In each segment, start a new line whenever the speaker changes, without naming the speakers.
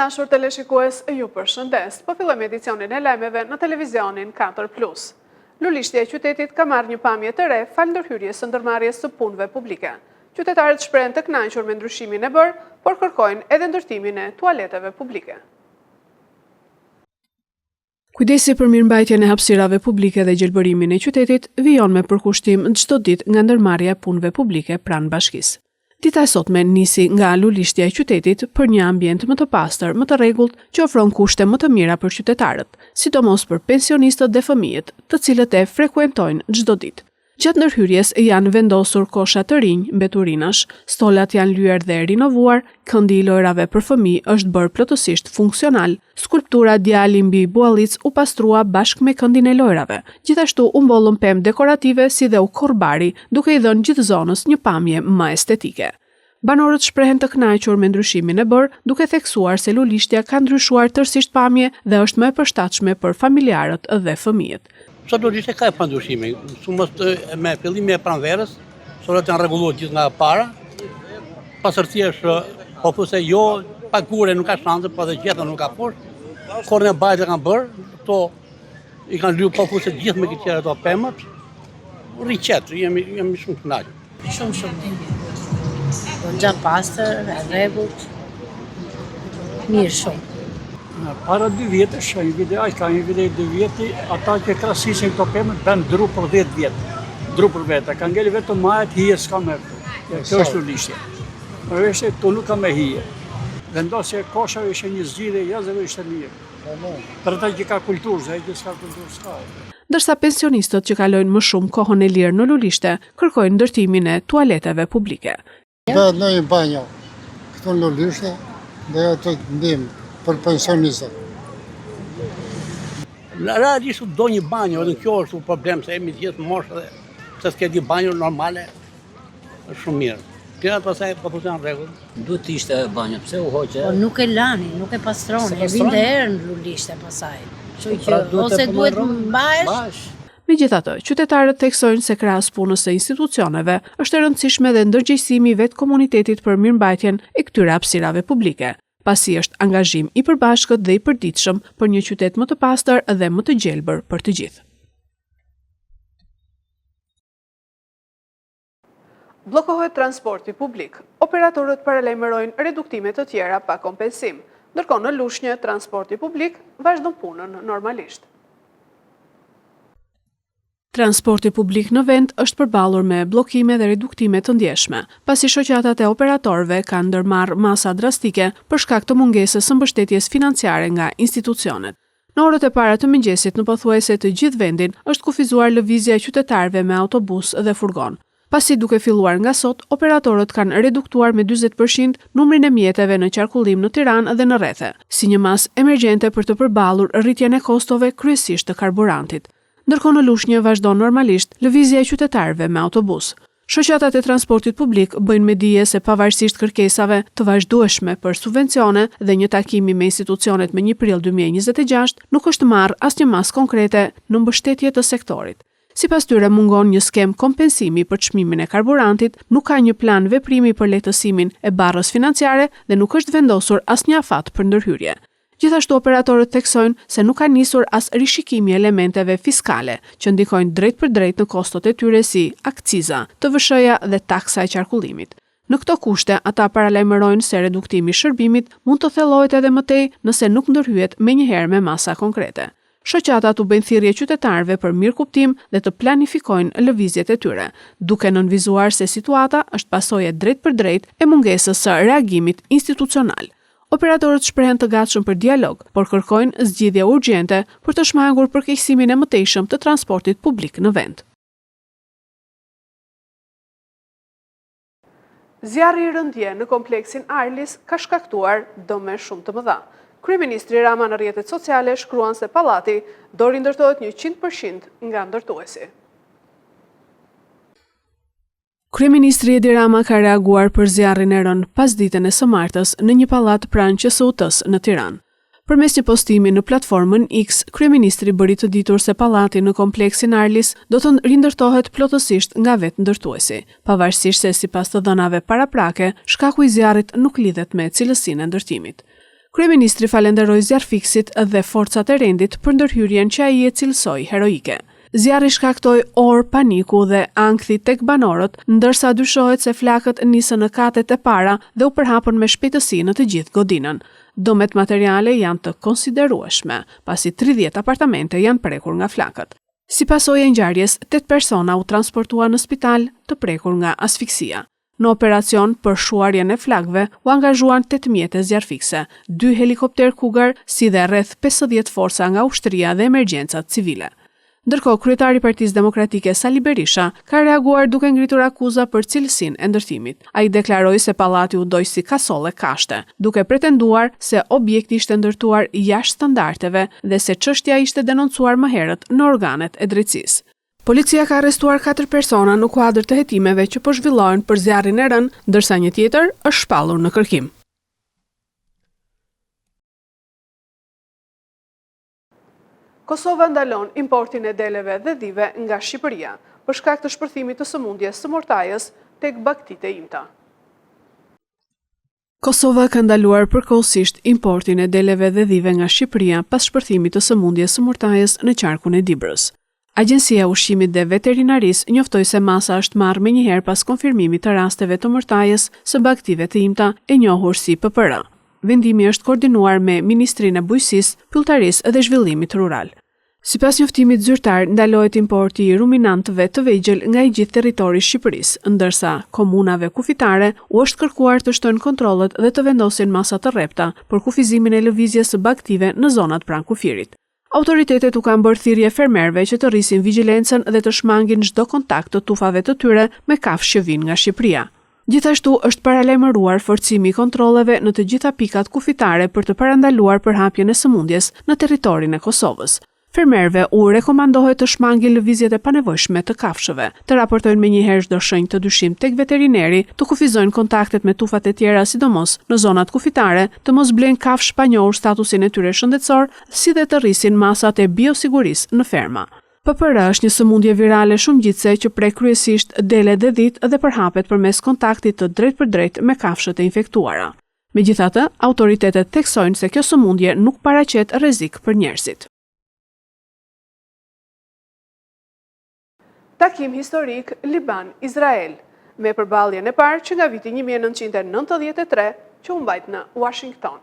dashur teleshikues, ju përshëndes. Po fillojmë edicionin e lajmeve në televizionin 4+. Lulishtja e qytetit ka marrë një pamje të re fal ndërhyrjes së ndërmarrjes së punëve publike. Qytetarët shprehen të kënaqur me ndryshimin e bërë, por kërkojnë edhe ndërtimin e tualeteve publike. Kujdesi për mirëmbajtjen e hapësirave publike dhe gjelbërimin e qytetit vijon me përkushtim çdo ditë nga ndërmarrja e punëve publike pranë bashkisë. Dita e sotme nisi nga lulishtja e qytetit për një ambient më të pastër, më të rregullt, që ofron kushte më të mira për qytetarët, sidomos për pensionistët dhe fëmijët, të cilët e frekuentojnë çdo ditë. Gjatë ndërhyrjes janë vendosur kosha të rinj, mbeturinash, stolat janë lyer dhe rinovuar, këndi i lojrave për fëmijë është bërë plotësisht funksional, skulptura djali mbi buallic u pastrua bashkë me këndin e lojrave. Gjithashtu u mbollën pemë dekorative si dhe u korrbari, duke i dhënë gjithë zonës një pamje më estetike. Banorët shprehen të kënaqur me ndryshimin e bërë, duke theksuar se lulishtja ka ndryshuar tërësisht pamje dhe është më e përshtatshme për familjarët dhe fëmijët.
Sot lulishtja ka pa ndryshime, me fillimi e pranverës, sorat janë rregulluar gjithë nga para, pasërtia është, po thosë jo, pagure nuk ka shanse, po dhe gjithë nuk ka poshtë, korrën e bajtë kanë bërë, to i kanë lyer po thosë gjithë me këtyre ato pemët, riqet, jemi shumë të kënaqur.
Shumë. Gjatë pastër, e rregullt, mirë shumë.
Para 2 vjetësh, ka një vide 2 vjeti, ata që krasisin këto pemë, bën dru për 10 vjetë. Dru për vete, ka ngeli vetëm majet, hije s'ka me këtu. Kjo është lulishtja. Përveçse këtu nuk ka me hije. Vendosja e koshave ishte një zgjidhje jashtë ishte mirë. Për ata që ka kulturë, se ai që s'ka kulturë s'ka.
Ndërsa pensionistët që kalojnë më shumë kohën e lirë në lulishte, kërkojnë ndërtimin e tualeteve publike.
Bëhet në një banjo këtu në lulishte dhe ato ndihmë për pensionistët.
Realisht do një banjo, edhe kjo është problem se jemi gjithë moshë dhe se s'ke di banjo normale, është shumë mirë. Tjerat pasaj po thotë janë rregull.
Duhet të ishte banjo, pse u hoqe?
Po nuk e lani, nuk e pastroni, e vinte herë në lulishte pasaj. Ose duhet mbahesh.
Megjithatë, qytetarët theksojnë se krahas punës së institucioneve është e rëndësishme dhe ndërgjegjësimi i vetë komunitetit për mirëmbajtjen e këtyre hapësirave publike, pasi është angazhim i përbashkët dhe i përditshëm për një qytet më të pastër dhe më të gjelbër për të gjithë. Bllokohet transporti publik. Operatorët paralajmërojnë reduktime të tjera pa kompensim, ndërkohë në Lushnjë transporti publik vazhdon punën normalisht. Transporti publik në vend është përballur me bllokime dhe reduktime të ndjeshme, pasi shoqatat e operatorëve kanë ndërmarrë masa drastike për shkak të mungesës së mbështetjes financiare nga institucionet. Në orët e para të mëngjesit në pothuajse të gjithë vendin është kufizuar lëvizja e qytetarëve me autobus dhe furgon. Pasi duke filluar nga sot, operatorët kanë reduktuar me 40% numrin e mjeteve në qarkullim në Tiranë dhe në rrethe, si një masë emergjente për të përballur rritjen e kostove kryesisht të karburantit. Ndërkohë në Lushnjë vazhdon normalisht lëvizja e qytetarëve me autobus. Shoqatat e transportit publik bëjnë me dije se pavarësisht kërkesave të vazhdueshme për subvencione dhe një takimi me institucionet me 1 prill 2026, nuk është marrë asnjë masë konkrete në mbështetje të sektorit. Sipas tyre mungon një skem kompensimi për çmimin e karburantit, nuk ka një plan veprimi për lehtësimin e barrës financiare dhe nuk është vendosur asnjë afat për ndërhyrje. Gjithashtu operatorët theksojnë se nuk ka nisur as rishikimi elementeve fiskale që ndikojnë drejt për drejt në kostot e tyre si akciza, TVSH-ja dhe taksa e qarkullimit. Në këto kushte, ata paralajmërojnë se reduktimi i shërbimit mund të thellohet edhe më tej nëse nuk ndërhyet menjëherë me masa konkrete. Shoqatat u bëjnë thirrje qytetarëve për mirëkuptim dhe të planifikojnë lëvizjet e tyre, duke nënvizuar se situata është pasojë drejt për drejt e mungesës së reagimit institucional. Operatorët shprehen të gatshëm për dialog, por kërkojnë zgjidhje urgjente për të shmangur përkeqësimin e mëtejshëm të transportit publik në vend. Zjarri i rëndje në kompleksin Arlis ka shkaktuar dëme shumë të mëdha. Kryeministri Rama në rrjetet sociale shkruan se pallati do rindërtohet 100% nga ndërtuesi. Kryeministri Edi Rama ka reaguar për zjarrin e rënë pasditën e së martës në një pallat pranë QSU-s në Tiranë. Përmes një postimi në platformën X, kryeministri bëri të ditur se pallati në kompleksin Arlis do të rindërtohet plotësisht nga vetë ndërtuesi, pavarësisht se sipas të dhënave paraprake, shkaku i zjarrit nuk lidhet me cilësinë e ndërtimit. Kryeministri falenderoi zjarfiksit dhe forcat e rendit për ndërhyrjen që ai e cilësoi heroike. Zjarri shkaktoi orë paniku dhe ankthi tek banorët, ndërsa dyshohet se flakët nisën në katet e para dhe u përhapën me shpejtësi në të gjithë godinën. Domet materiale janë të konsiderueshme, pasi 30 apartamente janë prekur nga flakët. Si pasojë e ngjarjes, 8 persona u transportuan në spital të prekur nga asfiksia. Në operacion për shuarjen e flakëve u angazhuan 8 mjete zjarfikse, 2 helikopter Cougar, si dhe rreth 50 forca nga ushtria dhe emergjencat civile. Ndërkohë, kryetari i Partisë Demokratike Sali Berisha ka reaguar duke ngritur akuza për cilësinë e ndërtimit. Ai deklaroi se pallati u doj si kasolle kashte, duke pretenduar se objekti ishte ndërtuar jashtë standardeve dhe se çështja ishte denoncuar më herët në organet e drejtësisë. Policia ka arrestuar 4 persona në kuadër të hetimeve që po zhvillohen për zjarrin e rënë, ndërsa një tjetër është shpallur në kërkim. Kosova ndalon importin e deleve dhe dhive nga Shqipëria për shkak të shpërthimit të sëmundjes së mortajës tek baktitë e imta. Kosova ka ndaluar përkohësisht importin e deleve dhe dhive nga Shqipëria pas shpërthimit të sëmundjes së mortajës në qarkun e Dibrës. Agjencia e Ushqimit dhe Veterinarisë njoftoi se masa është marrë menjëherë pas konfirmimit të rasteve të mortajës së baktive të imta, e njohur si PPR. Vendimi është koordinuar me Ministrinë e Bujqësisë, Pylltarisë dhe Zhvillimit Rural. Sipas njoftimit zyrtar, ndalohet importi i ruminantëve të vegjël nga i gjithë territori i Shqipërisë, ndërsa komunave kufitare u është kërkuar të shtojnë kontrollet dhe të vendosin masa të rrepta për kufizimin e lëvizjes së baktive në zonat pranë kufirit. Autoritetet u kanë bërë thirrje fermerëve që të rrisin vigjilencën dhe të shmangin çdo kontakt të tufave të tyre me kafshë që vijnë nga Shqipëria. Gjithashtu është paralajmëruar forcimi i kontrolleve në të gjitha pikat kufitare për të parandaluar përhapjen e sëmundjes në territorin e Kosovës. Fermerëve u rekomandohet të shmangin lëvizjet e panevojshme të kafshëve, të raportojnë menjëherë çdo shenjë të dyshim tek veterineri, të kufizojnë kontaktet me tufat e tjera sidomos në zonat kufitare, të mos blejnë kafshë pa njohur statusin e tyre shëndetësor, si dhe të rrisin masat e biosigurisë në ferma. PPR është një sëmundje virale shumëgjithse që prek kryesisht dele dhe dhitë dhe përhapet përmes kontaktit të drejtpërdrejt me kafshët e infektuara. Megjithatë, autoritetet theksojnë se kjo sëmundje nuk paraqet rrezik për njerëzit. Takim historik Liban-Izrael, me përballjen e parë që nga viti 1993 që u mbajt në Washington.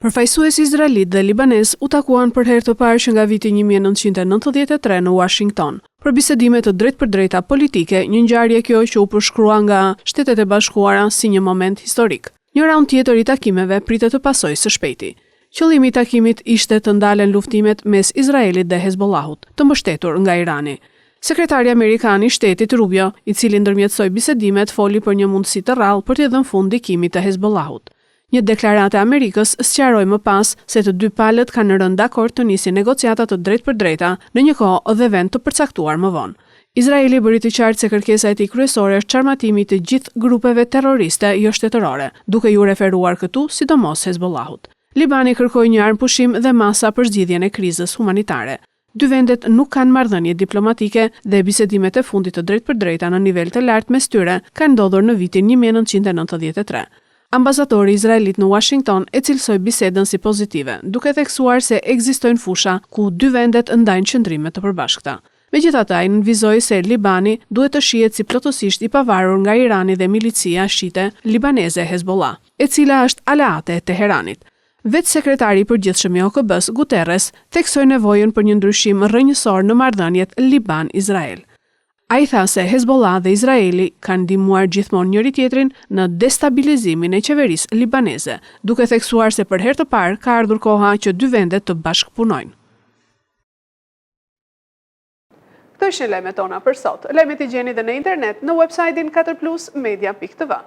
Përfaqësues izraelit dhe libanez u takuan për herë të parë që nga viti 1993 në Washington, për bisedime të drejtpërdrejta politike, një ngjarje kjo që u përshkrua nga Shtetet e Bashkuara si një moment historik. Një raund tjetër i takimeve pritet të pasojë së shpejti. Qëllimi i takimit ishte të ndalen luftimet mes Izraelit dhe Hezbollahut, të mbështetur nga Irani. Sekretari amerikan i Shtetit Rubio, i cili ndërmjetësoi bisedimet, foli për një mundësi të rrallë për të dhënë fund ndikimit të Hezbollahut. Një deklaratë e Amerikës sqaroi më pas se të dy palët kanë rënë dakord të nisin negociata të drejtpërdrejta në një kohë dhe vend të përcaktuar më vonë. Izraeli bëri të qartë se kërkesa e tij kryesore është çarmatimi të gjithë grupeve terroriste jo shtetërore, duke ju referuar këtu sidomos Hezbollahut. Libani kërkoi një armpushim dhe masa për zgjidhjen e krizës humanitare. Dy vendet nuk kanë marrëdhënie diplomatike dhe bisedimet e fundit të drejtpërdrejta në nivel të lartë mes tyre kanë ndodhur në vitin 1993. Ambasadori izraelit në Washington e cilësoi bisedën si pozitive, duke theksuar se ekzistojnë fusha ku dy vendet ndajnë qëndrime të përbashkëta. Megjithatë, ai nënvizoi se Libani duhet të shihet si plotësisht i pavarur nga Irani dhe milicia shite libaneze Hezbollah, e cila është aleate e Teheranit. Vetë sekretari i përgjithshëm i OKB-s Guterres theksoi nevojën për një ndryshim rrënjësor në marrëdhëniet Liban-Izrael. Ai tha se Hezbollah dhe Izraeli kanë ndihmuar gjithmonë njëri tjetrin në destabilizimin e qeverisë libaneze, duke theksuar se për herë të parë ka ardhur koha që dy vendet të bashkëpunojnë. Këto ishin lajmet tona për sot. Lajmet i gjeni dhe në internet në website-in 4plusmedia.tv.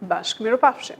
Bashkë mirupafshim.